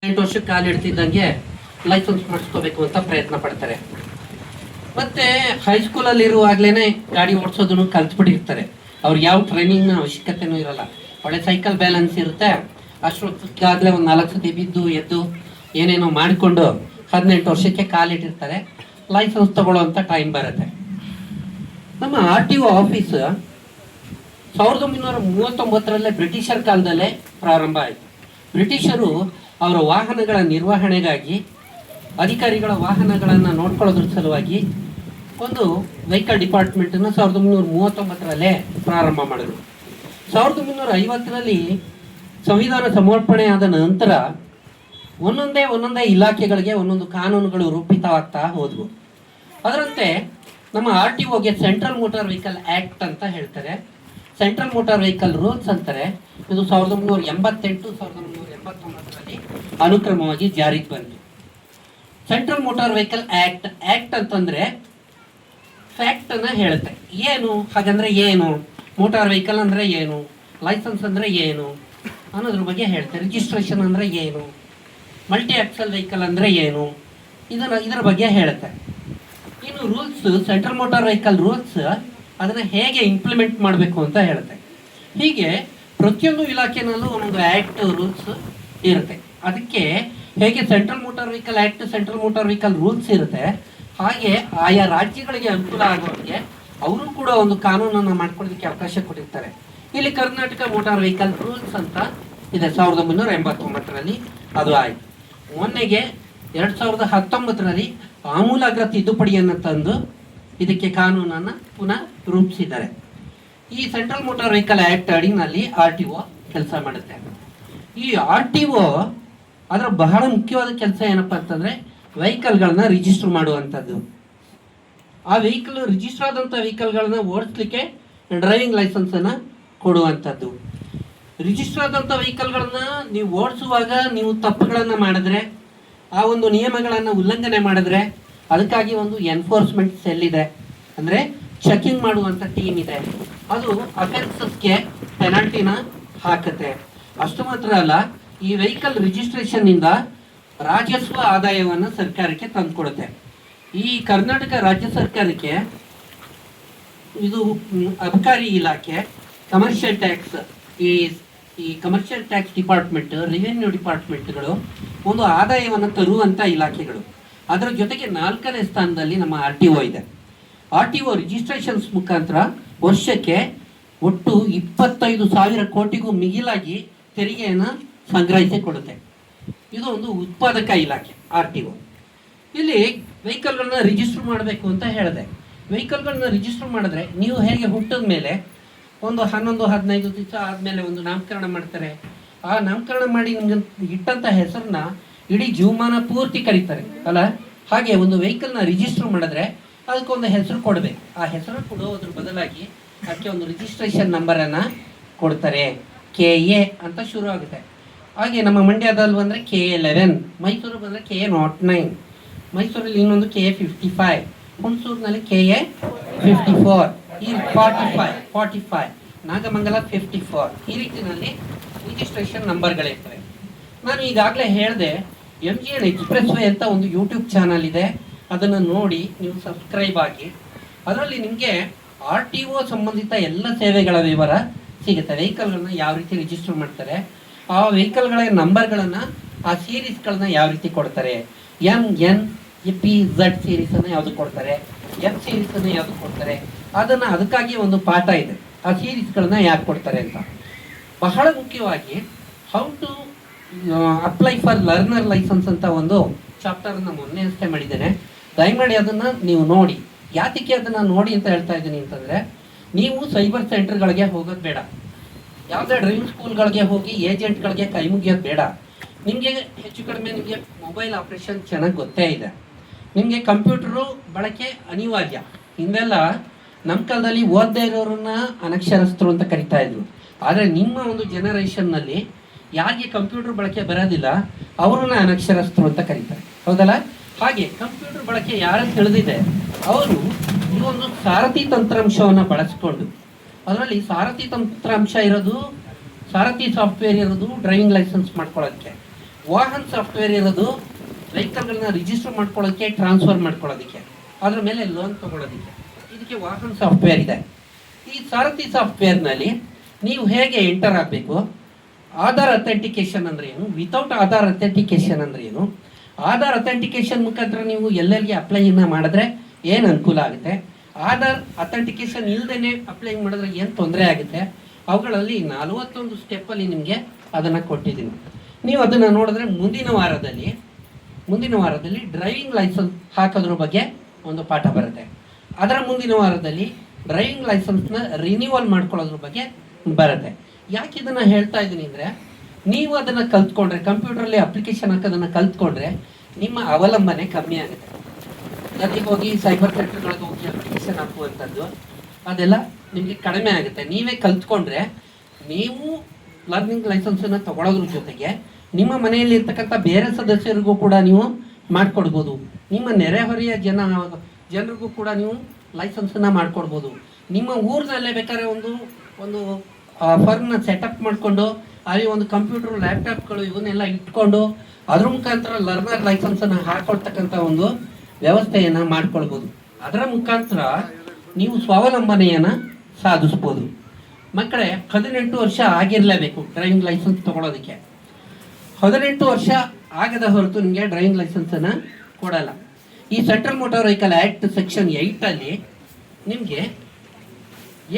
8 ವರ್ಷಕ್ಕೆ ಕಾಲಿಡ್ತಿದ್ದಂಗೆ ಲೈಸೆನ್ಸ್ ಮಾಡಿಸ್ಕೋಬೇಕು ಅಂತ ಪ್ರಯತ್ನ ಪಡ್ತಾರೆ. ಮತ್ತೆ ಹೈಸ್ಕೂಲಲ್ಲಿ ಇರುವಾಗಲೇ ಗಾಡಿ ಓಡಿಸೋದನ್ನು ಕಲ್ತ್ಬಿಟ್ಟಿರ್ತಾರೆ. ಅವ್ರಿಗೆ ಯಾವ ಟ್ರೈನಿಂಗ್ನ ಅವಶ್ಯಕತೆನೂ ಇರಲ್ಲ. ಒಳ್ಳೆ ಸೈಕಲ್ ಬ್ಯಾಲೆನ್ಸ್ ಇರುತ್ತೆ. ಅಷ್ಟೊತ್ತಿಗಾಗಲೇ ಒಂದು 4 ಸತಿ ಬಿದ್ದು ಎದ್ದು ಏನೇನೋ ಮಾಡಿಕೊಂಡು 18 ವರ್ಷಕ್ಕೆ ಕಾಲಿಟ್ಟಿರ್ತಾರೆ. ಲೈಸೆನ್ಸ್ ತಗೊಳ್ಳೋವಂಥ ಟೈಮ್ ಬರುತ್ತೆ. ನಮ್ಮ RTO ಆಫೀಸ್ 1939ರಲ್ಲೇ ಬ್ರಿಟಿಷರ್ ಕಾಲದಲ್ಲೇ ಪ್ರಾರಂಭ ಆಯಿತು. ಬ್ರಿಟಿಷರು ಅವರ ವಾಹನಗಳ ನಿರ್ವಹಣೆಗಾಗಿ, ಅಧಿಕಾರಿಗಳ ವಾಹನಗಳನ್ನು ನೋಡ್ಕೊಳ್ಳೋದ್ರ ಸಲುವಾಗಿ ಒಂದು ವೆಹಿಕಲ್ ಡಿಪಾರ್ಟ್ಮೆಂಟನ್ನು 1939ರಲ್ಲೇ ಪ್ರಾರಂಭ ಮಾಡಿದ್ರು. 1950ರಲ್ಲಿ ಸಂವಿಧಾನ ಸಮರ್ಪಣೆ ಆದ ನಂತರ ಒಂದೊಂದೇ ಇಲಾಖೆಗಳಿಗೆ ಒಂದೊಂದು ಕಾನೂನುಗಳು ರೂಪಿತವಾಗ್ತಾ ಹೋದವು. ಅದರಂತೆ ನಮ್ಮ RTOಗೆ ಸೆಂಟ್ರಲ್ ಮೋಟಾರ್ ವೆಹಿಕಲ್ ಆ್ಯಕ್ಟ್ ಅಂತ ಹೇಳ್ತಾರೆ, ಸೆಂಟ್ರಲ್ ಮೋಟಾರ್ ವೆಹಿಕಲ್ ರೂಲ್ಸ್ ಅಂತಾರೆ. ಇದು 1988 1989ರಲ್ಲಿ ಅನುಕ್ರಮವಾಗಿ ಜಾರಿಗೆ ಬಂತು. ಸೆಂಟ್ರಲ್ ಮೋಟಾರ್ ವೆಹಿಕಲ್ ಆ್ಯಕ್ಟ್ ಅಂತಂದ್ರೆ ಫ್ಯಾಕ್ಟ್ ಅನ್ನ ಹೇಳುತ್ತೆ. ಏನು ಹಾಗಂದ್ರೆ ಏನು, ಮೋಟಾರ್ ವೆಹಿಕಲ್ ಅಂದ್ರೆ ಏನು, ಲೈಸೆನ್ಸ್ ಅಂದ್ರೆ ಏನು ಅನ್ನೋದ್ರ ಬಗ್ಗೆ ಹೇಳ್ತಾರೆ. ರಿಜಿಸ್ಟ್ರೇಷನ್ ಅಂದ್ರೆ ಏನು, ಮಲ್ಟಿ ಆಕ್ಸಲ್ ವೆಹಿಕಲ್ ಅಂದ್ರೆ ಏನು, ಇದರ ಬಗ್ಗೆ ಹೇಳುತ್ತೆ. ಇನ್ನು rules, central motor vehicle rules ಅದನ್ನ ಹೇಗೆ ಇಂಪ್ಲಿಮೆಂಟ್ ಮಾಡಬೇಕು ಅಂತ ಹೇಳುತ್ತೆ. ಹೀಗೆ ಪ್ರತಿಯೊಂದು ಇಲಾಖೆನಲ್ಲೂ ಒಂದೊಂದು ಆ್ಯಕ್ಟ್ ರೂಲ್ಸ್ ಇರುತ್ತೆ. ಅದಕ್ಕೆ ಹೇಗೆ central motor vehicle act, central motor vehicle rules ಇರುತ್ತೆ, ಹಾಗೆ ಆಯಾ ರಾಜ್ಯಗಳಿಗೆ ಅನುಕೂಲ ಆಗೋರಿಗೆ ಅವರು ಕೂಡ ಒಂದು ಕಾನೂನನ್ನು ಮಾಡ್ಕೊಳ್ಳೋದಕ್ಕೆ ಅವಕಾಶ ಕೊಟ್ಟಿರ್ತಾರೆ. ಇಲ್ಲಿ ಕರ್ನಾಟಕ ಮೋಟಾರ್ ವೆಹಿಕಲ್ ರೂಲ್ಸ್ ಅಂತ ಇದೆ. 1989ರಲ್ಲಿ ಅದು ಆಯಿತು. ಮೊನ್ನೆಗೆ 2019ರಲ್ಲಿ ಆಮೂಲಾಗ್ರ ತಿದ್ದುಪಡಿಯನ್ನು ತಂದು ಇದಕ್ಕೆ ಕಾನೂನನ್ನು ಪುನಃ ರೂಪಿಸಿದ್ದಾರೆ. ಈ ಸೆಂಟ್ರಲ್ ಮೋಟಾರ್ ವೆಹಿಕಲ್ ಆ್ಯಕ್ಟ್ ಅಡಿನಲ್ಲಿ RTO ಕೆಲಸ ಮಾಡುತ್ತೆ. ಈ RTO ಅದರ ಬಹಳ ಮುಖ್ಯವಾದ ಕೆಲಸ ಏನಪ್ಪಾ ಅಂತಂದ್ರೆ ವೆಹಿಕಲ್ಗಳನ್ನ ರಿಜಿಸ್ಟರ್ ಮಾಡುವಂಥದ್ದು. ಆ ವೆಹಿಕಲ್ ರಿಜಿಸ್ಟರ್ ಆದಂಥ ವೆಹಿಕಲ್ಗಳನ್ನ ಓಡಿಸ್ಲಿಕ್ಕೆ ಡ್ರೈವಿಂಗ್ ಲೈಸೆನ್ಸ್ ಅನ್ನ ಕೊಡುವಂಥದ್ದು. ರಿಜಿಸ್ಟರ್ ಆದಂಥ ವೆಹಿಕಲ್ಗಳನ್ನ ನೀವು ಓಡಿಸುವಾಗ ನೀವು ತಪ್ಪುಗಳನ್ನು ಮಾಡಿದ್ರೆ, ಆ ಒಂದು ನಿಯಮಗಳನ್ನು ಉಲ್ಲಂಘನೆ ಮಾಡಿದ್ರೆ ಅದಕ್ಕಾಗಿ ಒಂದು ಎನ್ಫೋರ್ಸ್ಮೆಂಟ್ ಸೆಲ್ ಇದೆ, ಅಂದರೆ ಚೆಕಿಂಗ್ ಮಾಡುವಂಥ ಟೀಮ್ ಇದೆ. ಅದು ಅಫೆನ್ಸಸ್ಗೆ ಪೆನಾಲ್ಟಿನ ಹಾಕುತ್ತೆ. ಅಷ್ಟು ಮಾತ್ರ ಅಲ್ಲ, ಈ ವೆಹಿಕಲ್ ರಿಜಿಸ್ಟ್ರೇಷನ್ ಇಂದ ರಾಜಸ್ವ ಆದಾಯವನ್ನು ಸರ್ಕಾರಕ್ಕೆ ತಂದುಕೊಡುತ್ತೆ. ಈ ಕರ್ನಾಟಕ ರಾಜ್ಯ ಸರ್ಕಾರಕ್ಕೆ ಇದು ಅಬಕಾರಿ ಇಲಾಖೆ, ಕಮರ್ಷಿಯಲ್ ಟ್ಯಾಕ್ಸ್, ಈ ಕಮರ್ಷಿಯಲ್ ಟ್ಯಾಕ್ಸ್ ಡಿಪಾರ್ಟ್ಮೆಂಟ್, ರೆವಿನ್ಯೂ ಡಿಪಾರ್ಟ್ಮೆಂಟ್ಗಳು ಒಂದು ಆದಾಯವನ್ನು ತರುವಂಥ ಇಲಾಖೆಗಳು. ಅದರ ಜೊತೆಗೆ 4ನೇ ಸ್ಥಾನದಲ್ಲಿ ನಮ್ಮ RTO ಇದೆ. RTO ರಿಜಿಸ್ಟ್ರೇಷನ್ಸ್ ಮುಖಾಂತರ ವರ್ಷಕ್ಕೆ ಒಟ್ಟು 25,000 ಕೋಟಿಗೂ ಮಿಗಿಲಾಗಿ ತೆರಿಗೆಯನ್ನು ಸಂಗ್ರಹಿಸಿಕೊಡುತ್ತೆ. ಇದು ಒಂದು ಉತ್ಪಾದಕ ಇಲಾಖೆ RTO. ಇಲ್ಲಿ ವೆಹಿಕಲ್ಗಳನ್ನ ರಿಜಿಸ್ಟರ್ ಮಾಡಬೇಕು ಅಂತ ಹೇಳಿದೆ. ವೆಹಿಕಲ್ಗಳನ್ನ ರಿಜಿಸ್ಟರ್ ಮಾಡಿದ್ರೆ ನೀವು ಹೇಗೆ ಹುಟ್ಟಿದ ಮೇಲೆ ಒಂದು 11-15 ದಿವಸ ಆದಮೇಲೆ ಒಂದು ನಾಮಕರಣ ಮಾಡ್ತಾರೆ. ಆ ನಾಮಕರಣ ಮಾಡಿ ನಿಮ್ಗೆ ಇಟ್ಟಂಥ ಹೆಸರನ್ನ ಇಡೀ ಜೀವಮಾನ ಪೂರ್ತಿ ಕರೀತಾರೆ ಅಲ್ಲ, ಹಾಗೆ ಒಂದು ವೆಹಿಕಲ್ನ ರಿಜಿಸ್ಟರ್ ಮಾಡಿದ್ರೆ ಅದಕ್ಕೊಂದು ಹೆಸರು ಕೊಡಬೇಕು. ಆ ಹೆಸರು ಕೊಡೋದ್ರ ಬದಲಾಗಿ ಅದಕ್ಕೆ ಒಂದು ರಿಜಿಸ್ಟ್ರೇಷನ್ ನಂಬರನ್ನು ಕೊಡ್ತಾರೆ. KA ಅಂತ ಶುರು ಆಗುತ್ತೆ. ಹಾಗೆ ನಮ್ಮ ಮಂಡ್ಯದಲ್ಲಿ ಬಂದರೆ KA11, ಮೈಸೂರು ಬಂದರೆ KA09, ಮೈಸೂರಲ್ಲಿ ಇನ್ನೊಂದು KA55, ಹುಣಸೂರಿನಲ್ಲಿ KA54, ಈ 45, ನಾಗಮಂಗಲ 54, ಈ ರೀತಿಯಲ್ಲಿ ರಿಜಿಸ್ಟ್ರೇಷನ್ ನಂಬರ್ಗಳಿರ್ತವೆ. ನಾನು ಈಗಾಗಲೇ ಹೇಳಿದೆ, MGN ಎಕ್ಸ್ಪ್ರೆಸ್ ವೇ ಅಂತ ಒಂದು ಯೂಟ್ಯೂಬ್ ಚಾನಲ್ ಇದೆ. ಅದನ್ನು ನೋಡಿ ನೀವು ಸಬ್ಸ್ಕ್ರೈಬ್ ಆಗಿ. ಅದರಲ್ಲಿ ನಿಮಗೆ RTO ಸಂಬಂಧಿತ ಎಲ್ಲ ಸೇವೆಗಳ ವಿವರ ಸಿಗುತ್ತೆ. ವೆಹಿಕಲ್ಗಳನ್ನ ಯಾವ ರೀತಿ ರಿಜಿಸ್ಟರ್ ಮಾಡ್ತಾರೆ, ಆ ವೆಹಿಕಲ್ಗಳ ನಂಬರ್ಗಳನ್ನು, ಆ ಸೀರೀಸ್ಗಳನ್ನ ಯಾವ ರೀತಿ ಕೊಡ್ತಾರೆ, MNPZ ಸೀರೀಸನ್ನು ಯಾವುದು ಕೊಡ್ತಾರೆ, F ಸೀರೀಸನ್ನು ಯಾವುದು ಕೊಡ್ತಾರೆ, ಅದಕ್ಕಾಗಿ ಒಂದು ಪಾಠ ಇದೆ. ಆ ಸೀರೀಸ್ಗಳನ್ನ ಯಾಕೆ ಕೊಡ್ತಾರೆ ಅಂತ. ಬಹಳ ಮುಖ್ಯವಾಗಿ how to apply for learner licence ಅಂತ ಒಂದು ಚಾಪ್ಟರನ್ನು ಮೊನ್ನೆ ಅಷ್ಟೇ ಮಾಡಿದ್ದೇನೆ. ದಯಮಾಡಿ ಅದನ್ನು ನೀವು ನೋಡಿ. ಯಾತಕ್ಕೆ ಅದನ್ನು ನೋಡಿ ಅಂತ ಹೇಳ್ತಾ ಇದ್ದೀನಿ ಅಂತಂದರೆ, ನೀವು ಸೈಬರ್ ಸೆಂಟರ್ಗಳಿಗೆ ಹೋಗೋದು ಬೇಡ, ಯಾವುದೇ ಡ್ರೈವಿಂಗ್ ಸ್ಕೂಲ್ಗಳಿಗೆ ಹೋಗಿ ಏಜೆಂಟ್ಗಳಿಗೆ ಕೈ ಮುಗಿಯೋದು ಬೇಡ. ನಿಮಗೆ ಹೆಚ್ಚು ಕಡಿಮೆ ನಿಮಗೆ ಮೊಬೈಲ್ ಆಪ್ರೇಷನ್ ಚೆನ್ನಾಗಿ ಗೊತ್ತೇ ಇದೆ. ನಿಮಗೆ ಕಂಪ್ಯೂಟರು ಬಳಕೆ ಅನಿವಾರ್ಯ. ಹಿಂದೆಲ್ಲ ನಮ್ಮ ಕಾಲದಲ್ಲಿ ಓದದೇ ಇರೋರನ್ನ ಅನಕ್ಷರಸ್ಥರು ಅಂತ ಕರಿತಾ ಇದ್ರು. ಆದರೆ ನಿಮ್ಮ ಒಂದು ಜನರೇಷನ್ನಲ್ಲಿ ಯಾರಿಗೆ ಕಂಪ್ಯೂಟರ್ ಬಳಕೆ ಬರೋದಿಲ್ಲ ಅವರನ್ನ ಅನಕ್ಷರಸ್ಥರು ಅಂತ ಕರೀತಾರೆ, ಹೌದಲ್ಲ? ಹಾಗೆ ಕಂಪ್ಯೂಟರ್ ಬಳಕೆ ಯಾರು ತಿಳಿದಿದೆ ಅವರು ಈ ಒಂದು ಸಾರಥಿ ತಂತ್ರಾಂಶವನ್ನು ಬಳಸಿಕೊಂಡು, ಅದರಲ್ಲಿ ಸಾರಥಿ ತಂತ್ರಾಂಶ ಇರೋದು, ಸಾರಥಿ ಸಾಫ್ಟ್ವೇರ್ ಇರೋದು ಡ್ರೈವಿಂಗ್ ಲೈಸೆನ್ಸ್ ಮಾಡ್ಕೊಳ್ಳೋದಕ್ಕೆ. ವಾಹನ್ ಸಾಫ್ಟ್ವೇರ್ ಇರೋದು ವೆಹಿಕಲ್ಗಳನ್ನ ರಿಜಿಸ್ಟರ್ ಮಾಡ್ಕೊಳ್ಳೋಕ್ಕೆ, ಟ್ರಾನ್ಸ್ಫರ್ ಮಾಡ್ಕೊಳ್ಳೋದಕ್ಕೆ, ಅದ್ರ ಮೇಲೆ ಲೋನ್ ತಗೊಳ್ಳೋದಕ್ಕೆ. ಇದಕ್ಕೆ ವಾಹನ್ ಸಾಫ್ಟ್ವೇರ್ ಇದೆ. ಈ ಸಾರಥಿ ಸಾಫ್ಟ್ವೇರ್ನಲ್ಲಿ ನೀವು ಹೇಗೆ ಎಂಟರ್ ಆಗಬೇಕು, ಆಧಾರ್ ಅಥೆಂಟಿಕೇಶನ್ ಅಂದರೆ ಏನು, ವಿತೌಟ್ ಆಧಾರ್ ಅಥೆಂಟಿಕೇಶನ್ ಅಂದರೆ ಏನು, ಆಧಾರ್ ಅಥೆಂಟಿಕೇಶನ್ ಮುಖಾಂತರ ನೀವು ಎಲ್ಲೆಲ್ಲಿಗೆ ಅಪ್ಲೈನ ಮಾಡಿದ್ರೆ ಏನು ಅನುಕೂಲ ಆಗುತ್ತೆ, ಆಧಾರ್ ಅಥೆಂಟಿಕೇಶನ್ ಇಲ್ಲದೇ ಅಪ್ಲೈ ಮಾಡಿದ್ರೆ ಏನು ತೊಂದರೆ ಆಗುತ್ತೆ, ಅವುಗಳಲ್ಲಿ 41 ಸ್ಟೆಪ್ಪಲ್ಲಿ ನಿಮಗೆ ಅದನ್ನು ಕೊಟ್ಟಿದ್ದೀನಿ. ನೀವು ಅದನ್ನು ನೋಡಿದ್ರೆ ಮುಂದಿನ ವಾರದಲ್ಲಿ ಡ್ರೈವಿಂಗ್ ಲೈಸೆನ್ಸ್ ಹಾಕೋದ್ರ ಬಗ್ಗೆ ಒಂದು ಪಾಠ ಬರುತ್ತೆ. ಅದರ ಮುಂದಿನ ವಾರದಲ್ಲಿ ಡ್ರೈವಿಂಗ್ ಲೈಸೆನ್ಸ್ನ ರಿನ್ಯೂವಲ್ ಮಾಡ್ಕೊಳ್ಳೋದ್ರ ಬಗ್ಗೆ ಬರುತ್ತೆ. ಯಾಕೆ ಇದನ್ನು ಹೇಳ್ತಾ ಇದ್ದೀನಿ ಅಂದರೆ, ನೀವು ಅದನ್ನು ಕಲ್ತ್ಕೊಂಡ್ರೆ, ಕಂಪ್ಯೂಟ್ರಲ್ಲಿ ಅಪ್ಲಿಕೇಶನ್ ಹಾಕೋದನ್ನು ಕಲ್ತ್ಕೊಂಡ್ರೆ ನಿಮ್ಮ ಅವಲಂಬನೆ ಕಮ್ಮಿ ಆಗುತ್ತೆ. ಅದಕ್ಕೆ ಹೋಗಿ ಸೈಬರ್ ಸೆಂಟರ್ಗಳಿಗೆ ಹೋಗಿ ಅಪ್ಲಿಕೇಶನ್ ಹಾಕುವಂಥದ್ದು ಅದೆಲ್ಲ ನಿಮಗೆ ಕಡಿಮೆ ಆಗುತ್ತೆ. ನೀವೇ ಕಲ್ತ್ಕೊಂಡ್ರೆ ನೀವು ಲರ್ನಿಂಗ್ ಲೈಸೆನ್ಸನ್ನು ತಗೊಳ್ಳೋದ್ರ ಜೊತೆಗೆ ನಿಮ್ಮ ಮನೆಯಲ್ಲಿ ಇರ್ತಕ್ಕಂಥ ಬೇರೆ ಸದಸ್ಯರಿಗೂ ಕೂಡ ನೀವು ಮಾಡಿಕೊಡ್ಬೋದು. ನಿಮ್ಮ ನೆರೆಹೊರೆಯ ಜನರಿಗೂ ಕೂಡ ನೀವು ಲೈಸೆನ್ಸನ್ನು ಮಾಡಿಕೊಡ್ಬೋದು. ನಿಮ್ಮ ಊರಿನಲ್ಲೇ ಬೇಕಾದ್ರೆ ಒಂದು ಫರ್ಮ್ನ ಸೆಟಪ್ ಮಾಡಿಕೊಂಡು ಅಲ್ಲಿ ಒಂದು ಕಂಪ್ಯೂಟರ್, ಲ್ಯಾಪ್ಟಾಪ್ಗಳು ಇವನ್ನೆಲ್ಲ ಇಟ್ಕೊಂಡು ಅದ್ರ ಮುಖಾಂತರ ಲರ್ನರ್ ಲೈಸೆನ್ಸನ್ನು ಹಾಕೊಳ್ತಕ್ಕಂಥ ಒಂದು ವ್ಯವಸ್ಥೆಯನ್ನು ಮಾಡ್ಕೊಳ್ಬೋದು. ಅದರ ಮುಖಾಂತರ ನೀವು ಸ್ವಾವಲಂಬನೆಯನ್ನು ಸಾಧಿಸ್ಬೋದು. ಮಕ್ಕಳೇ, 18 ವರ್ಷ ಆಗಿರಲೇಬೇಕು ಡ್ರೈವಿಂಗ್ ಲೈಸೆನ್ಸ್ ತಗೊಳ್ಳೋದಕ್ಕೆ. 18 ವರ್ಷ ಆಗದ ಹೊರತು ನಿಮಗೆ ಡ್ರೈವಿಂಗ್ ಲೈಸೆನ್ಸನ್ನು ಕೊಡಲ್ಲ. ಈ central motor vehicle act section 8 ನಿಮಗೆ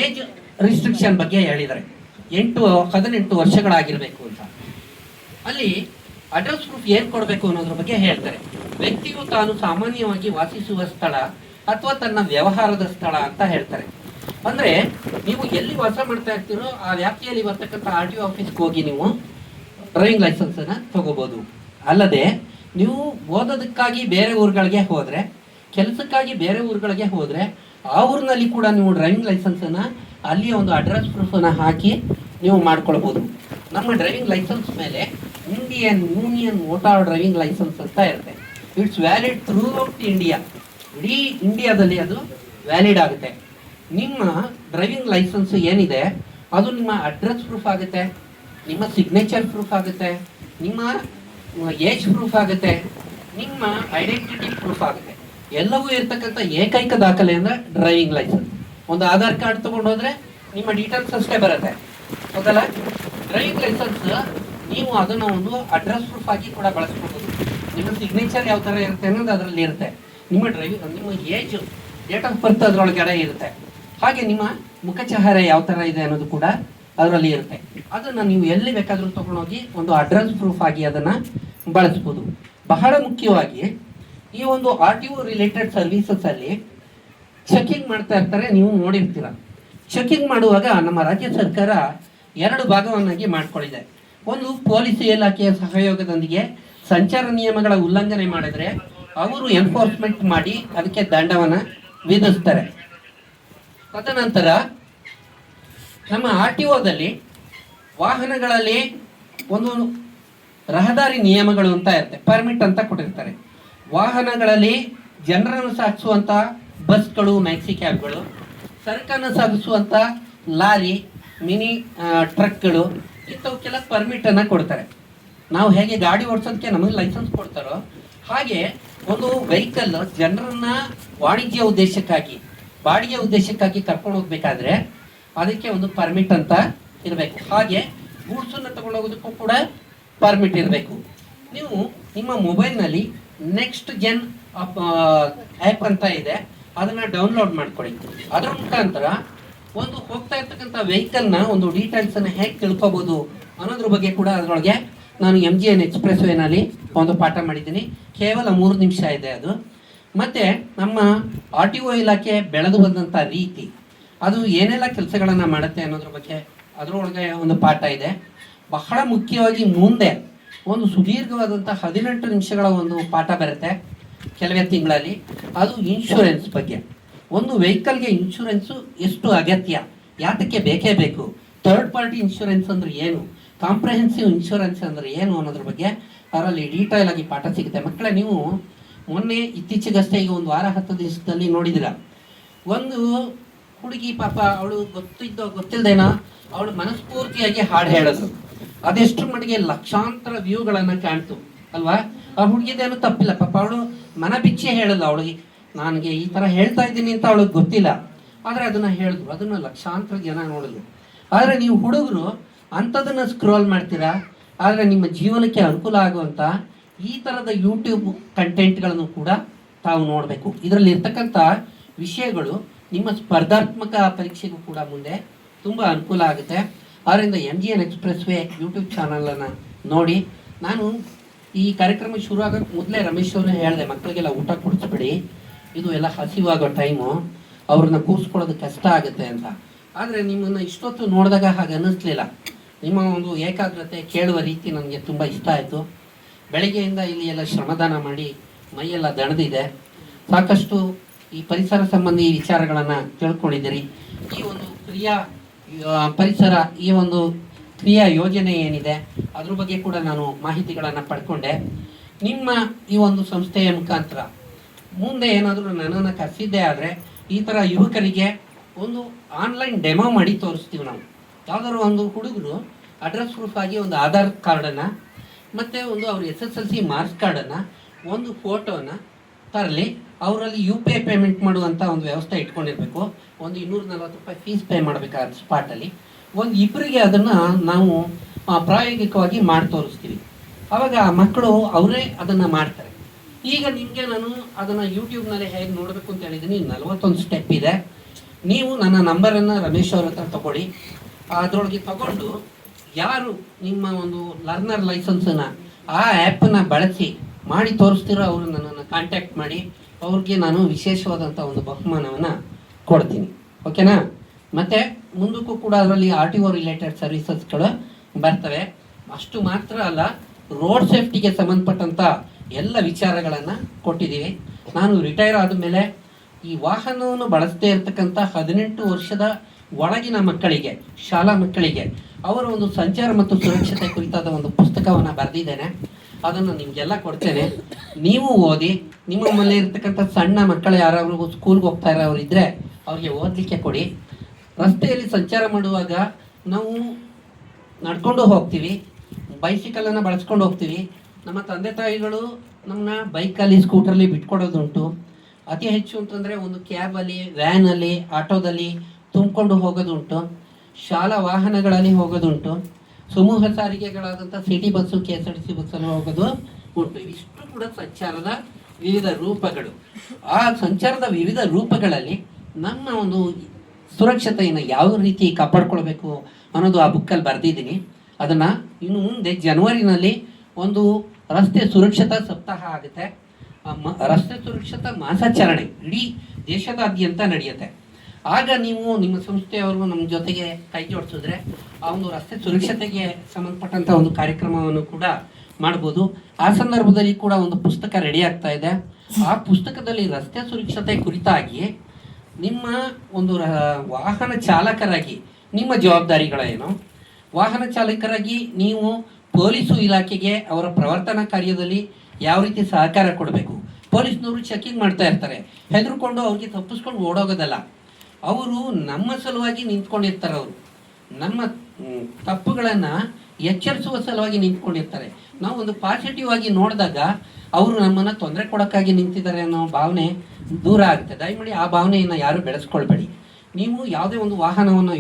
ಏಜ್ ರಿಸ್ಟ್ರಿಕ್ಷನ್ ಬಗ್ಗೆ ಹೇಳಿದ್ದಾರೆ. 18 ವರ್ಷಗಳಾಗಿರಬೇಕು ಅಂತ. ಅಲ್ಲಿ ಅಡ್ರೆಸ್ ಪ್ರೂಫ್ ಏನು ಕೊಡಬೇಕು ಅನ್ನೋದ್ರ ಬಗ್ಗೆ ಹೇಳ್ತಾರೆ. ವ್ಯಕ್ತಿಯು ತಾನು ಸಾಮಾನ್ಯವಾಗಿ ವಾಸಿಸುವ ಸ್ಥಳ ಅಥವಾ ತನ್ನ ವ್ಯವಹಾರದ ಸ್ಥಳ ಅಂತ ಹೇಳ್ತಾರೆ. ಅಂದರೆ ನೀವು ಎಲ್ಲಿ ವಾಸ ಮಾಡ್ತಾ ಇರ್ತೀರೋ ಆ ವ್ಯಾಪ್ತಿಯಲ್ಲಿ ಬರ್ತಕ್ಕಂಥ RTO ಆಫೀಸ್ಗೆ ಹೋಗಿ ನೀವು ಡ್ರೈವಿಂಗ್ ಲೈಸೆನ್ಸನ್ನು ತಗೋಬೋದು. ಅಲ್ಲದೆ ನೀವು ಓದೋದಕ್ಕಾಗಿ ಬೇರೆ ಊರುಗಳಿಗೆ ಹೋದರೆ, ಕೆಲಸಕ್ಕಾಗಿ ಬೇರೆ ಊರುಗಳಿಗೆ ಹೋದರೆ ಆ ಊರಿನಲ್ಲಿ ಕೂಡ ನೀವು ಡ್ರೈವಿಂಗ್ ಲೈಸೆನ್ಸನ್ನು ಅಲ್ಲಿಯ ಒಂದು ಅಡ್ರೆಸ್ ಪ್ರೂಫನ್ನು ಹಾಕಿ ನೀವು ಮಾಡ್ಕೊಳ್ಬೋದು. ನಮ್ಮ ಡ್ರೈವಿಂಗ್ ಲೈಸೆನ್ಸ್ ಮೇಲೆ Indian union motor driving licence ಅಂತ ಇರುತ್ತೆ. It's valid throughout India. ಇಡೀ ಇಂಡಿಯಾದಲ್ಲಿ ಅದು ವ್ಯಾಲಿಡ್ ಆಗುತ್ತೆ. ನಿಮ್ಮ ಡ್ರೈವಿಂಗ್ ಲೈಸೆನ್ಸ್ ಏನಿದೆ ಅದು ನಿಮ್ಮ ಅಡ್ರೆಸ್ ಪ್ರೂಫ್ ಆಗುತ್ತೆ, ನಿಮ್ಮ ಸಿಗ್ನೇಚರ್ ಪ್ರೂಫ್ ಆಗುತ್ತೆ, ನಿಮ್ಮ ಏಜ್ ಪ್ರೂಫ್ ಆಗುತ್ತೆ, ನಿಮ್ಮ ಐಡೆಂಟಿಟಿ ಪ್ರೂಫ್ ಆಗುತ್ತೆ. ಎಲ್ಲವೂ ಇರ್ತಕ್ಕಂಥ ಏಕೈಕ ದಾಖಲೆ ಅಂದರೆ ಡ್ರೈವಿಂಗ್ ಲೈಸೆನ್ಸ್. ಒಂದು ಆಧಾರ್ ಕಾರ್ಡ್ ತೊಗೊಂಡೋದ್ರೆ ನಿಮ್ಮ ಡೀಟೇಲ್ಸ್ ಅಷ್ಟೇ ಬರುತ್ತೆ, ಹೌದಲ್ಲ? ಡ್ರೈವಿಂಗ್ ಲೈಸೆನ್ಸ್ ನೀವು ಅದನ್ನು ಒಂದು ಅಡ್ರೆಸ್ ಪ್ರೂಫ್ ಆಗಿ ಕೂಡ ಬಳಸ್ಕೋಬೋದು. ನಿಮ್ಮ ಸಿಗ್ನೇಚರ್ ಯಾವ ಥರ ಇರುತ್ತೆ ಅನ್ನೋದು ಅದರಲ್ಲಿ ಇರುತ್ತೆ. ನಿಮ್ಮ ಏಜ್, ಡೇಟ್ ಆಫ್ ಬರ್ತ್ ಅದರೊಳಗಡೆ ಇರುತ್ತೆ. ಹಾಗೆ ನಿಮ್ಮ ಮುಖಚಹರೆ ಯಾವ ಥರ ಇದೆ ಅನ್ನೋದು ಕೂಡ ಅದರಲ್ಲಿ ಇರುತ್ತೆ. ಅದನ್ನು ನೀವು ಎಲ್ಲಿ ಬೇಕಾದರೂ ತೊಗೊಂಡೋಗಿ ಒಂದು ಅಡ್ರೆಸ್ ಪ್ರೂಫ್ ಆಗಿ ಅದನ್ನು ಬಳಸ್ಬೋದು. ಬಹಳ ಮುಖ್ಯವಾಗಿ ಈ ಒಂದು RTO ರಿಲೇಟೆಡ್ ಸರ್ವೀಸಸಲ್ಲಿ ಚೆಕಿಂಗ್ ಮಾಡ್ತಾ ಇರ್ತಾರೆ, ನೀವು ನೋಡಿರ್ತೀರ. ಚೆಕಿಂಗ್ ಮಾಡುವಾಗ ನಮ್ಮ ರಾಜ್ಯ ಸರ್ಕಾರ 2 ಭಾಗವನ್ನಾಗಿ ಮಾಡಿಕೊಂಡಿದೆ. ಒಂದು ಪೊಲೀಸ್ ಇಲಾಖೆಯ ಸಹಯೋಗದೊಂದಿಗೆ ಸಂಚಾರ ನಿಯಮಗಳ ಉಲ್ಲಂಘನೆ ಮಾಡಿದರೆ ಅವರು ಎನ್ಫೋರ್ಸ್ಮೆಂಟ್ ಮಾಡಿ ಅದಕ್ಕೆ ದಂಡವನ್ನು ವಿಧಿಸ್ತಾರೆ. ತದನಂತರ ನಮ್ಮ RTOದಲ್ಲಿ ವಾಹನಗಳಲ್ಲಿ ಒಂದು ರಹದಾರಿ ನಿಯಮಗಳು ಅಂತ ಇರುತ್ತೆ, ಪರ್ಮಿಟ್ ಅಂತ ಕೊಟ್ಟಿರ್ತಾರೆ. ವಾಹನಗಳಲ್ಲಿ ಜನರನ್ನು ಸಾಗಿಸುವಂಥ ಬಸ್ಗಳು, ಮ್ಯಾಕ್ಸಿ ಕ್ಯಾಬ್ಗಳು, ಸರಕನ್ನು ಸಾಗಿಸುವಂಥ ಲಾರಿ, ಮಿನಿ ಟ್ರಕ್ಗಳು, ಇಂಥವಕ್ಕೆಲ್ಲ ಪರ್ಮಿಟನ್ನು ಕೊಡ್ತಾರೆ. ನಾವು ಹೇಗೆ ಗಾಡಿ ಓಡಿಸೋದಕ್ಕೆ ನಮಗೆ ಲೈಸೆನ್ಸ್ ಕೊಡ್ತಾರೋ ಹಾಗೆ ಒಂದು ವೆಹಿಕಲ್ ಜನರನ್ನ ವಾಣಿಜ್ಯ ಉದ್ದೇಶಕ್ಕಾಗಿ, ಬಾಡಿಗೆ ಉದ್ದೇಶಕ್ಕಾಗಿ ಕರ್ಕೊಂಡು ಹೋಗ್ಬೇಕಾದ್ರೆ ಅದಕ್ಕೆ ಒಂದು ಪರ್ಮಿಟ್ ಅಂತ ಇರಬೇಕು. ಹಾಗೆ ಗೂಡ್ಸನ್ನು ತಗೊಂಡೋಗೋದಕ್ಕೂ ಕೂಡ ಪರ್ಮಿಟ್ ಇರಬೇಕು. ನೀವು ನಿಮ್ಮ ಮೊಬೈಲ್ನಲ್ಲಿ ನೆಕ್ಸ್ಟ್ ಜೆನ್ ಆ್ಯಪ್ ಅಂತ ಇದೆ, ಅದನ್ನು ಡೌನ್ಲೋಡ್ ಮಾಡ್ಕೊಳ್ಳಿ. ಅದರ ಮುಖಾಂತರ ಒಂದು ಹೋಗ್ತಾ ಇರ್ತಕ್ಕಂಥ ವೆಹಿಕಲ್ನ ಒಂದು ಡೀಟೇಲ್ಸನ್ನು ಹೇಗೆ ತಿಳ್ಕೊಬೋದು ಅನ್ನೋದ್ರ ಬಗ್ಗೆ ಕೂಡ ಅದರೊಳಗೆ ನಾನು MGN ಎಕ್ಸ್ಪ್ರೆಸ್ ವೇನಲ್ಲಿ ಒಂದು ಪಾಠ ಮಾಡಿದ್ದೀನಿ. ಕೇವಲ 3 ನಿಮಿಷ ಇದೆ ಅದು. ಮತ್ತು ನಮ್ಮ RTO ಇಲಾಖೆ ಬೆಳೆದು ಬಂದಂಥ ರೀತಿ, ಅದು ಏನೆಲ್ಲ ಕೆಲಸಗಳನ್ನು ಮಾಡುತ್ತೆ ಅನ್ನೋದ್ರ ಬಗ್ಗೆ ಅದರೊಳಗೆ ಒಂದು ಪಾಠ ಇದೆ. ಬಹಳ ಮುಖ್ಯವಾಗಿ ಮುಂದೆ ಒಂದು ಸುದೀರ್ಘವಾದಂಥ 18 ನಿಮಿಷಗಳ ಒಂದು ಪಾಠ ಬರುತ್ತೆ ಕೆಲವೇ ತಿಂಗಳಲ್ಲಿ. ಅದು ಇನ್ಶೂರೆನ್ಸ್ ಬಗ್ಗೆ. ಒಂದು ವೆಹಿಕಲ್ಗೆ ಇನ್ಶೂರೆನ್ಸು ಎಷ್ಟು ಅಗತ್ಯ, ಯಾತಕ್ಕೆ ಬೇಕೇ ಬೇಕು, ಥರ್ಡ್ ಪಾರ್ಟಿ ಇನ್ಶೂರೆನ್ಸ್ ಅಂದರೆ ಏನು, ಕಾಂಪ್ರಹೆನ್ಸಿವ್ ಇನ್ಶೂರೆನ್ಸ್ ಅಂದರೆ ಏನು ಅನ್ನೋದ್ರ ಬಗ್ಗೆ ಅದರಲ್ಲಿ ಡೀಟೇಲ್ ಆಗಿ ಪಾಠ ಸಿಗುತ್ತೆ. ಮಕ್ಕಳೇ, ನೀವು ಇತ್ತೀಚೆಗಷ್ಟೇ ಈಗ 1 ವಾರ 10 ದಿವಸದಲ್ಲಿ ನೋಡಿದಿರ, ಒಂದು ಹುಡುಗಿ ಪಾಪ ಅವಳು ಗೊತ್ತಿಲ್ದೇನೋ ಅವಳು ಮನಸ್ಫೂರ್ತಿಯಾಗಿ ಹಾಡು ಹೇಳೋದು. ಅದೆಷ್ಟು ಮಟ್ಟಿಗೆ ಲಕ್ಷಾಂತರ ವ್ಯೂಗಳನ್ನು ಕಾಣ್ತು ಅಲ್ವಾ. ಆ ಹುಡುಗಿದೇನು ತಪ್ಪಿಲ್ಲ ಪಾಪ, ಅವಳು ಮನ ಬಿಚ್ಚಿ ಹೇಳಲ್ಲ, ಅವಳಿಗೆ ನನಗೆ ಈ ಥರ ಹೇಳ್ತಾ ಇದ್ದೀನಿ ಅಂತ ಅವಳಿಗೆ ಗೊತ್ತಿಲ್ಲ, ಆದರೆ ಅದನ್ನು ಹೇಳಿದ್ರು, ಅದನ್ನು ಲಕ್ಷಾಂತರ ಜನ ನೋಡಿದ್ರು. ಆದರೆ ನೀವು ಹುಡುಗರು ಅಂಥದನ್ನು ಸ್ಕ್ರೋಲ್ ಮಾಡ್ತೀರಾ, ಆದರೆ ನಿಮ್ಮ ಜೀವನಕ್ಕೆ ಅನುಕೂಲ ಆಗುವಂಥ ಈ ಥರದ ಯೂಟ್ಯೂಬ್ ಕಂಟೆಂಟ್ಗಳನ್ನು ಕೂಡ ತಾವು ನೋಡಬೇಕು. ಇದರಲ್ಲಿ ಇರ್ತಕ್ಕಂಥ ವಿಷಯಗಳು ನಿಮ್ಮ ಸ್ಪರ್ಧಾತ್ಮಕ ಪರೀಕ್ಷೆಗೂ ಕೂಡ ಮುಂದೆ ತುಂಬ ಅನುಕೂಲ ಆಗುತ್ತೆ. ಆದ್ದರಿಂದ MGN ಎಕ್ಸ್ಪ್ರೆಸ್ ವೇ ಯೂಟ್ಯೂಬ್ ಚಾನಲನ್ನು ನೋಡಿ. ನಾನು ಈ ಕಾರ್ಯಕ್ರಮ ಶುರು ಆಗೋಕ್ಕೆ ಮೊದಲೇ ರಮೇಶ್ ಅವರು ಹೇಳಿದೆ, ಮಕ್ಕಳಿಗೆಲ್ಲ ಊಟ ಕೊಡಿಸ್ಬಿಡಿ, ಇದು ಎಲ್ಲ ಹಸಿವಾಗೋ ಟೈಮು, ಅವ್ರನ್ನ ಕೂರಿಸ್ಕೊಳ್ಳೋದು ಕಷ್ಟ ಆಗುತ್ತೆ ಅಂತ. ಆದರೆ ನಿಮ್ಮನ್ನು ಇಷ್ಟೊತ್ತು ನೋಡಿದಾಗ ಹಾಗೆ ಅನ್ನಿಸ್ಲಿಲ್ಲ. ನಿಮ್ಮ ಒಂದು ಏಕಾಗ್ರತೆ, ಕೇಳುವ ರೀತಿ ನನಗೆ ತುಂಬ ಇಷ್ಟ ಆಯಿತು. ಬೆಳಗ್ಗೆಯಿಂದ ಇಲ್ಲಿ ಎಲ್ಲ ಶ್ರಮದಾನ ಮಾಡಿ ಮೈಯೆಲ್ಲ ದಣದಿದೆ. ಸಾಕಷ್ಟು ಈ ಪರಿಸರ ಸಂಬಂಧಿ ವಿಚಾರಗಳನ್ನು ತಿಳ್ಕೊಂಡಿದ್ದೀರಿ. ಈ ಒಂದು ಪರಿಸರ ಈ ಒಂದು ಕ್ರಿಯಾ ಯೋಜನೆ ಏನಿದೆ ಅದ್ರ ಬಗ್ಗೆ ಕೂಡ ನಾನು ಮಾಹಿತಿಗಳನ್ನು ಪಡ್ಕೊಂಡೆ. ನಿಮ್ಮ ಈ ಒಂದು ಸಂಸ್ಥೆಯ ಮುಖಾಂತರ ಮುಂದೆ ಏನಾದರೂ ನನ್ನನ್ನು ಕರೆಸಿದ್ದೇ ಆದರೆ ಈ ಥರ ಯುವಕರಿಗೆ ಒಂದು ಆನ್ಲೈನ್ ಡೆಮೋ ಮಾಡಿ ತೋರಿಸ್ತೀವಿ ನಾವು. ಯಾವುದಾದ್ರು ಒಂದು ಹುಡುಗರು ಅಡ್ರೆಸ್ ಪ್ರೂಫ್ ಆಗಿ ಒಂದು ಆಧಾರ್ ಕಾರ್ಡನ್ನು ಮತ್ತು ಒಂದು ಅವ್ರ SSLC ಮಾರ್ಕ್ಸ್ ಕಾರ್ಡನ್ನು, ಒಂದು ಫೋಟೋನ ತರಲಿ. ಅವರಲ್ಲಿ UPI ಪೇಮೆಂಟ್ ಮಾಡುವಂಥ ಒಂದು ವ್ಯವಸ್ಥೆ ಇಟ್ಕೊಂಡಿರಬೇಕು. ಒಂದು 240 ರೂಪಾಯಿ ಫೀಸ್ ಪೇ ಮಾಡಬೇಕಾದ ಸ್ಪಾಟಲ್ಲಿ ಒಂದು ಇಬ್ಬರಿಗೆ ಅದನ್ನು ನಾವು ಪ್ರಾಯೋಗಿಕವಾಗಿ ಮಾಡಿ ತೋರಿಸ್ತೀವಿ. ಆವಾಗ ಆ ಮಕ್ಕಳು ಅವರೇ ಅದನ್ನು ಮಾಡ್ತಾರೆ. ಈಗ ನಿಮಗೆ ನಾನು ಅದನ್ನು ಯೂಟ್ಯೂಬ್ನಲ್ಲಿ ಹೇಗೆ ನೋಡಬೇಕು ಅಂತ ಹೇಳಿದ್ದೀನಿ. 41 ಸ್ಟೆಪ್ ಇದೆ. ನೀವು ನನ್ನ ನಂಬರನ್ನು ರಮೇಶ್ ಅವ್ರ ಹತ್ರ ತಗೊಳ್ಳಿ. ಅದರೊಳಗೆ ತಗೊಂಡು ಯಾರು ನಿಮ್ಮ ಒಂದು ಲರ್ನರ್ ಲೈಸೆನ್ಸನ್ನು ಆ ಆ್ಯಪನ್ನು ಬಳಸಿ ಮಾಡಿ ತೋರಿಸ್ತಿರೋ ಅವರು ನನ್ನನ್ನು ಕಾಂಟ್ಯಾಕ್ಟ್ ಮಾಡಿ. ಅವ್ರಿಗೆ ನಾನು ವಿಶೇಷವಾದಂಥ ಒಂದು ಬಹುಮಾನವನ್ನು ಕೊಡ್ತೀನಿ. ಓಕೆನಾ? ಮತ್ತು ಮುಂದಕ್ಕೂ ಕೂಡ ಅದರಲ್ಲಿ RTO ರಿಲೇಟೆಡ್ ಸರ್ವಿಸಸ್ಗಳು ಬರ್ತವೆ. ಅಷ್ಟು ಮಾತ್ರ ಅಲ್ಲ, ರೋಡ್ ಸೇಫ್ಟಿಗೆ ಸಂಬಂಧಪಟ್ಟಂಥ ಎಲ್ಲ ವಿಚಾರಗಳನ್ನು ಕೊಟ್ಟಿದ್ದೀವಿ. ನಾನು ರಿಟೈರ್ ಆದಮೇಲೆ ಈ ವಾಹನವನ್ನು ಬಳಸದೇ ಇರತಕ್ಕಂಥ 18 ವರ್ಷದ ಒಳಗಿನ ಮಕ್ಕಳಿಗೆ, ಶಾಲಾ ಮಕ್ಕಳಿಗೆ ಅವರ ಒಂದು ಸಂಚಾರ ಮತ್ತು ಸುರಕ್ಷತೆ ಕುರಿತಾದ ಒಂದು ಪುಸ್ತಕವನ್ನು ಬರೆದಿದ್ದೇನೆ. ಅದನ್ನು ನಿಮಗೆಲ್ಲ ಕೊಡ್ತೇನೆ. ನೀವು ಓದಿ. ನಿಮ್ಮ ಮನೇಲಿ ಇರ್ತಕ್ಕಂಥ ಸಣ್ಣ ಮಕ್ಕಳು ಯಾರಾದರೂ ಸ್ಕೂಲ್ಗೆ ಹೋಗ್ತಾ ಇರೋರು ಇದ್ದರೆ ಅವ್ರಿಗೆ ಓದಲಿಕ್ಕೆ ಕೊಡಿ. ರಸ್ತೆಯಲ್ಲಿ ಸಂಚಾರ ಮಾಡುವಾಗ ನಾವು ನಡ್ಕೊಂಡು ಹೋಗ್ತೀವಿ, ಬೈಸಿಕಲನ್ನು ಬಳಸ್ಕೊಂಡು ಹೋಗ್ತೀವಿ. ನಮ್ಮ ತಂದೆ ತಾಯಿಗಳು ನಮ್ಮನ್ನ ಬೈಕಲ್ಲಿ, ಸ್ಕೂಟ್ರಲ್ಲಿ ಬಿಟ್ಕೊಡೋದುಂಟು. ಅತಿ ಹೆಚ್ಚು ಅಂತಂದರೆ ಒಂದು ಕ್ಯಾಬಲ್ಲಿ, ವ್ಯಾನಲ್ಲಿ, ಆಟೋದಲ್ಲಿ ತುಂಬಿಕೊಂಡು ಹೋಗೋದುಂಟು. ಶಾಲಾ ವಾಹನಗಳಲ್ಲಿ ಹೋಗೋದುಂಟು. ಸಮೂಹ ಸಾರಿಗೆಗಳಾದಂಥ ಸಿಟಿ ಬಸ್ಸು, KSRTC ಬಸ್ಸಲ್ಲಿ ಹೋಗೋದು ಉಂಟು. ಇಷ್ಟು ಕೂಡ ಸಂಚಾರದ ವಿವಿಧ ರೂಪಗಳು. ಆ ಸಂಚಾರದ ವಿವಿಧ ರೂಪಗಳಲ್ಲಿ ನಮ್ಮ ಒಂದು ಸುರಕ್ಷತೆಯನ್ನು ಯಾವ ರೀತಿ ಕಾಪಾಡ್ಕೊಳ್ಬೇಕು ಅನ್ನೋದು ಆ ಬುಕ್ಕಲ್ಲಿ ಬರೆದಿದ್ದೀನಿ. ಅದನ್ನು ಇನ್ನು ಮುಂದೆ ಜನವರಿನಲ್ಲಿ ಒಂದು ರಸ್ತೆ ಸುರಕ್ಷತಾ ಸಪ್ತಾಹ ಆಗುತ್ತೆ. ರಸ್ತೆ ಸುರಕ್ಷತಾ ಮಾಸಾಚರಣೆ ಇಡೀ ದೇಶದಾದ್ಯಂತ ನಡೆಯುತ್ತೆ. ಆಗ ನೀವು ನಿಮ್ಮ ಸಂಸ್ಥೆಯವರು ನಮ್ಮ ಜೊತೆಗೆ ಕೈ ಜೋಡಿಸಿದ್ರೆ ಆ ಒಂದು ರಸ್ತೆ ಸುರಕ್ಷತೆಗೆ ಸಂಬಂಧಪಟ್ಟಂಥ ಒಂದು ಕಾರ್ಯಕ್ರಮವನ್ನು ಕೂಡ ಮಾಡ್ಬೋದು. ಆ ಸಂದರ್ಭದಲ್ಲಿ ಕೂಡ ಒಂದು ಪುಸ್ತಕ ರೆಡಿ ಆಗ್ತಾ ಇದೆ. ಆ ಪುಸ್ತಕದಲ್ಲಿ ರಸ್ತೆ ಸುರಕ್ಷತೆ ಕುರಿತಾಗಿ ನಿಮ್ಮ ಒಂದು ವಾಹನ ಚಾಲಕರಾಗಿ ನಿಮ್ಮ ಜವಾಬ್ದಾರಿಗಳೇನು, ವಾಹನ ಚಾಲಕರಾಗಿ ನೀವು ಪೊಲೀಸು ಇಲಾಖೆಗೆ ಅವರ ಪ್ರವರ್ತನಾ ಕಾರ್ಯದಲ್ಲಿ ಯಾವ ರೀತಿ ಸಹಕಾರ ಕೊಡಬೇಕು. ಪೊಲೀಸ್ನವರು ಚೆಕಿಂಗ್ ಮಾಡ್ತಾ ಇರ್ತಾರೆ, ಹೆದರ್ಕೊಂಡು ಅವ್ರಿಗೆ ತಪ್ಪಿಸ್ಕೊಂಡು ಓಡೋಗೋದಲ್ಲ. ಅವರು ನಮ್ಮ ಸಲುವಾಗಿ ನಿಂತ್ಕೊಂಡಿರ್ತಾರೆ. ಅವರು ನಮ್ಮ ತಪ್ಪುಗಳನ್ನು ಎಚ್ಚರಿಸುವ ಸಲುವಾಗಿ ನಿಂತ್ಕೊಂಡಿರ್ತಾರೆ. ನಾವು ಒಂದು ಪಾಸಿಟಿವ್ ಆಗಿ ನೋಡಿದಾಗ ಅವರು ನಮ್ಮನ್ನು ತೊಂದರೆ ಕೊಡೋಕ್ಕಾಗಿ ನಿಂತಿದ್ದಾರೆ ಅನ್ನೋ ಭಾವನೆ ದೂರ ಆಗುತ್ತೆ. ದಯಮಾಡಿ ಆ ಭಾವನೆಯನ್ನು ಯಾರು ಬೆಳೆಸ್ಕೊಳ್ಬೇಡಿ. ನೀವು ಯಾವುದೇ ಒಂದು ವಾಹನವನ್ನು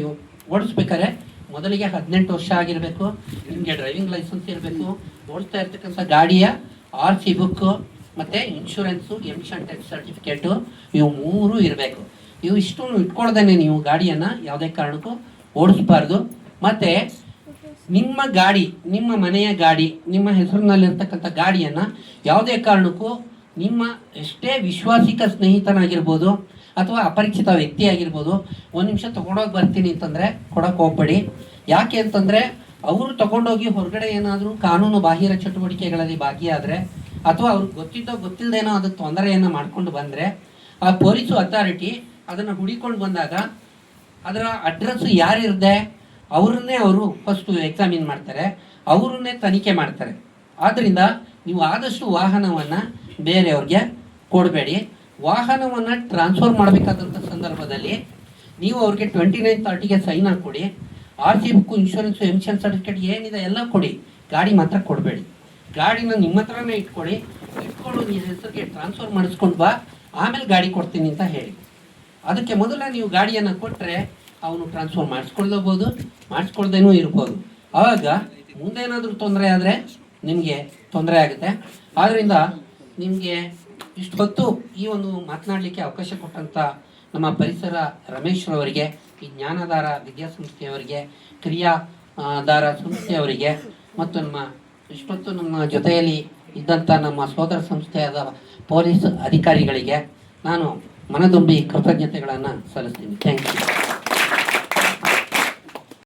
ಓಡಿಸ್ಬೇಕಾದ್ರೆ ಮೊದಲಿಗೆ 18 ವರ್ಷ ಆಗಿರಬೇಕು, ನಿಮಗೆ ಡ್ರೈವಿಂಗ್ ಲೈಸೆನ್ಸ್ ಇರಬೇಕು, ಓಡಿಸ್ತಾ ಇರ್ತಕ್ಕಂಥ ಗಾಡಿಯ RC ಬುಕ್ಕು ಮತ್ತು ಇನ್ಶೂರೆನ್ಸು, ಎಮಿಷನ್ ಟ್ಯಾಕ್ಸ್ ಸರ್ಟಿಫಿಕೇಟು, ಇವು 3 ಇರಬೇಕು. ಇವು ಇಷ್ಟು ಇಟ್ಕೊಳ್ದೇನೆ ನೀವು ಗಾಡಿಯನ್ನು ಯಾವುದೇ ಕಾರಣಕ್ಕೂ ಓಡಿಸ್ಬಾರ್ದು. ಮತ್ತು ನಿಮ್ಮ ಗಾಡಿ, ನಿಮ್ಮ ಮನೆಯ ಗಾಡಿ, ನಿಮ್ಮ ಹೆಸರಿನಲ್ಲಿರ್ತಕ್ಕಂಥ ಗಾಡಿಯನ್ನು ಯಾವುದೇ ಕಾರಣಕ್ಕೂ ನಿಮ್ಮ ಎಷ್ಟೇ ವಿಶ್ವಾಸಿಕ ಸ್ನೇಹಿತನಾಗಿರ್ಬೋದು ಅಥವಾ ಅಪರಿಚಿತ ವ್ಯಕ್ತಿ ಆಗಿರ್ಬೋದು, 1 ನಿಮಿಷ ತೊಗೊಂಡೋಗಿ ಬರ್ತೀನಿ ಅಂತಂದರೆ ಕೊಡೋಕೆ ಹೋಗ್ಬೇಡಿ. ಯಾಕೆ ಅಂತಂದರೆ ಅವರು ತೊಗೊಂಡೋಗಿ ಹೊರಗಡೆ ಏನಾದರೂ ಕಾನೂನು ಬಾಹಿರ ಚಟುವಟಿಕೆಗಳಲ್ಲಿ ಭಾಗಿಯಾದರೆ ಅಥವಾ ಅವ್ರಿಗೆ ಗೊತ್ತಿಲ್ಲದೇನೋ ಅದಕ್ಕೆ ತೊಂದರೆಯನ್ನು ಮಾಡ್ಕೊಂಡು ಬಂದರೆ ಆ ಪೊಲೀಸು ಅಥಾರಿಟಿ ಅದನ್ನು ಹುಡಿಕೊಂಡು ಬಂದಾಗ ಅದರ ಅಡ್ರೆಸ್ ಯಾರಿರದೆ ಅವರನ್ನೇ ಅವರು ಫಸ್ಟು ಎಕ್ಸಾಮಿನ್ ಮಾಡ್ತಾರೆ, ಅವರನ್ನೇ ತನಿಖೆ ಮಾಡ್ತಾರೆ. ಆದ್ದರಿಂದ ನೀವು ಆದಷ್ಟು ವಾಹನವನ್ನು ಬೇರೆಯವ್ರಿಗೆ ಕೊಡಬೇಡಿ. ವಾಹನವನ್ನು ಟ್ರಾನ್ಸ್ಫರ್ ಮಾಡಬೇಕಾದಂಥ ಸಂದರ್ಭದಲ್ಲಿ ನೀವು ಅವ್ರಿಗೆ 2930ಗೆ ಸೈನ್ ಹಾಕ್ಕೊಡಿ. R C book, insurance, emission certificate ಏನಿದೆ ಎಲ್ಲ ಕೊಡಿ, ಗಾಡಿ ಮಾತ್ರ ಕೊಡಬೇಡಿ. ಗಾಡಿನ ನಿಮ್ಮ ಹತ್ರನೇ ಇಟ್ಕೊಂಡು ನಿಮ್ಮ ಹೆಸರಿಗೆ ಟ್ರಾನ್ಸ್ಫರ್ ಮಾಡಿಸ್ಕೊಂಡು ಬಾ, ಆಮೇಲೆ ಗಾಡಿ ಕೊಡ್ತೀನಿ ಅಂತ ಹೇಳಿ. ಅದಕ್ಕೆ ಮೊದಲ ನೀವು ಗಾಡಿಯನ್ನು ಕೊಟ್ಟರೆ ಅವನು ಟ್ರಾನ್ಸ್ಫರ್ ಮಾಡಿಸ್ಕೊಳ್ಬೋದು, ಮಾಡಿಸ್ಕೊಳ್ದೇನೂ ಇರ್ಬೋದು. ಆವಾಗ ಮುಂದೇನಾದರೂ ತೊಂದರೆ ಆದರೆ ನಿಮಗೆ ತೊಂದರೆ ಆಗುತ್ತೆ. ಆದ್ದರಿಂದ ನಿಮಗೆ ಇಷ್ಟು ಹೊತ್ತು ಈ ಒಂದು ಮಾತನಾಡಲಿಕ್ಕೆ ಅವಕಾಶ ಕೊಟ್ಟಂಥ ನಮ್ಮ ಪರಿಸರ ರಮೇಶ್ರವರಿಗೆ, ಈ ಜ್ಞಾನಧಾರ ವಿದ್ಯಾಸಂಸ್ಥೆಯವರಿಗೆ, ಕ್ರಿಯಾಧಾರ ಸಂಸ್ಥೆಯವರಿಗೆ ಮತ್ತು ಇಷ್ಟೊತ್ತು ನಮ್ಮ ಜೊತೆಯಲ್ಲಿ ಇದ್ದಂಥ ನಮ್ಮ ಸೋದರ ಸಂಸ್ಥೆಯಾದ ಪೊಲೀಸ್ ಅಧಿಕಾರಿಗಳಿಗೆ ನಾನು ಮನದುಂಬಿ ಕೃತಜ್ಞತೆಗಳನ್ನು ಸಲ್ಲಿಸ್ತೀನಿ. Thank you.